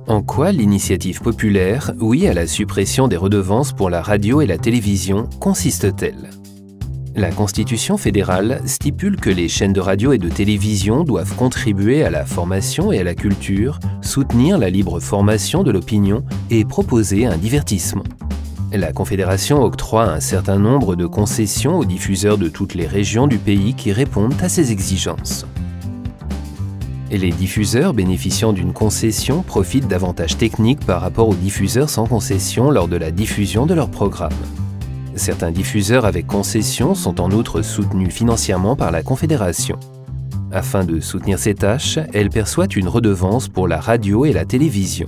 En quoi l'initiative populaire, oui à la suppression des redevances pour la radio et la télévision, consiste-t-elle? La Constitution fédérale stipule que les chaînes de radio et de télévision doivent contribuer à la formation et à la culture, soutenir la libre formation de l'opinion et proposer un divertissement. La Confédération octroie un certain nombre de concessions aux diffuseurs de toutes les régions du pays qui répondent à ces exigences. Les diffuseurs bénéficiant d'une concession profitent d'avantages techniques par rapport aux diffuseurs sans concession lors de la diffusion de leurs programmes. Certains diffuseurs avec concession sont en outre soutenus financièrement par la Confédération. Afin de soutenir ces tâches, elle perçoit une redevance pour la radio et la télévision.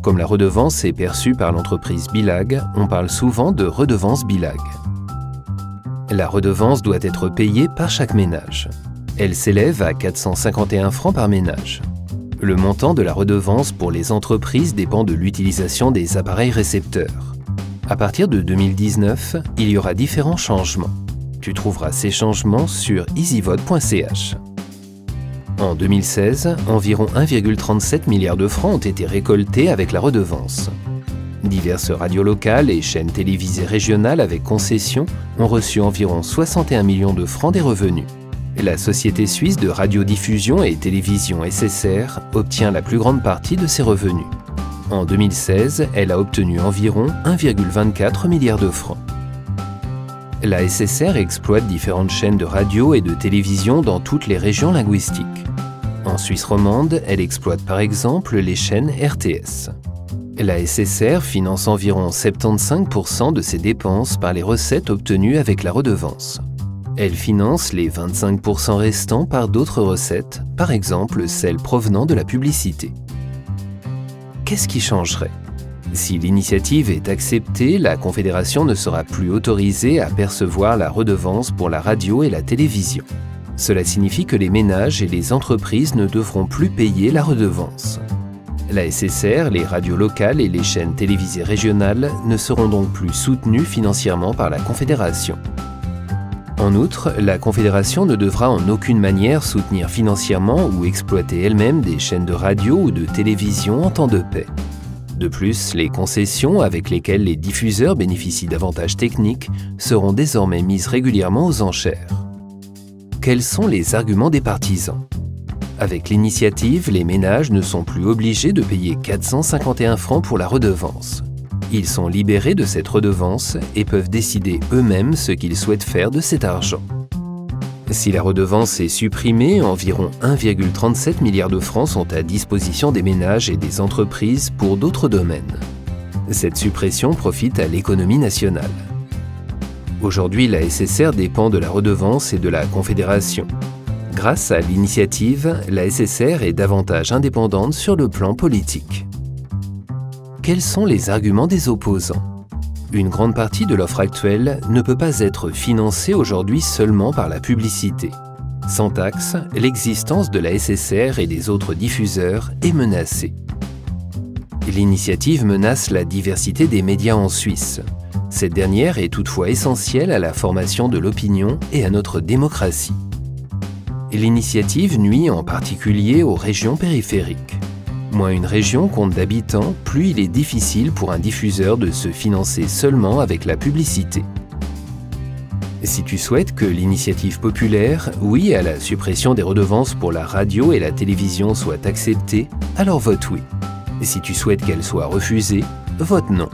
Comme la redevance est perçue par l'entreprise Bilag, on parle souvent de redevance Bilag. La redevance doit être payée par chaque ménage. Elle s'élève à 451 francs par ménage. Le montant de la redevance pour les entreprises dépend de l'utilisation des appareils récepteurs. À partir de 2019, il y aura différents changements. Tu trouveras ces changements sur easyvote.ch. En 2016, environ 1,37 milliard de francs ont été récoltés avec la redevance. Diverses radios locales et chaînes télévisées régionales avec concession ont reçu environ 61 millions de francs des revenus. La société suisse de radiodiffusion et télévision SSR obtient la plus grande partie de ses revenus. En 2016, elle a obtenu environ 1,24 milliard de francs. La SSR exploite différentes chaînes de radio et de télévision dans toutes les régions linguistiques. En Suisse romande, elle exploite par exemple les chaînes RTS. La SSR finance environ 75% de ses dépenses par les recettes obtenues avec la redevance. Elle finance les 25% restants par d'autres recettes, par exemple celles provenant de la publicité. Qu'est-ce qui changerait? Si l'initiative est acceptée, la Confédération ne sera plus autorisée à percevoir la redevance pour la radio et la télévision. Cela signifie que les ménages et les entreprises ne devront plus payer la redevance. La SSR, les radios locales et les chaînes télévisées régionales ne seront donc plus soutenues financièrement par la Confédération. En outre, la Confédération ne devra en aucune manière soutenir financièrement ou exploiter elle-même des chaînes de radio ou de télévision en temps de paix. De plus, les concessions avec lesquelles les diffuseurs bénéficient d'avantages techniques seront désormais mises régulièrement aux enchères. Quels sont les arguments des partisans? Avec l'initiative, les ménages ne sont plus obligés de payer 451 francs pour la redevance. Ils sont libérés de cette redevance et peuvent décider eux-mêmes ce qu'ils souhaitent faire de cet argent. Si la redevance est supprimée, environ 1,37 milliard de francs sont à disposition des ménages et des entreprises pour d'autres domaines. Cette suppression profite à l'économie nationale. Aujourd'hui, la SSR dépend de la redevance et de la Confédération. Grâce à l'initiative, la SSR est davantage indépendante sur le plan politique. Quels sont les arguments des opposants? Une grande partie de l'offre actuelle ne peut pas être financée aujourd'hui seulement par la publicité. Sans taxe, l'existence de la SSR et des autres diffuseurs est menacée. L'initiative menace la diversité des médias en Suisse. Cette dernière est toutefois essentielle à la formation de l'opinion et à notre démocratie. L'initiative nuit en particulier aux régions périphériques. Moins une région compte d'habitants, plus il est difficile pour un diffuseur de se financer seulement avec la publicité. Si tu souhaites que l'initiative populaire, oui à la suppression des redevances pour la radio et la télévision soit acceptée, alors vote oui. Si tu souhaites qu'elle soit refusée, vote non.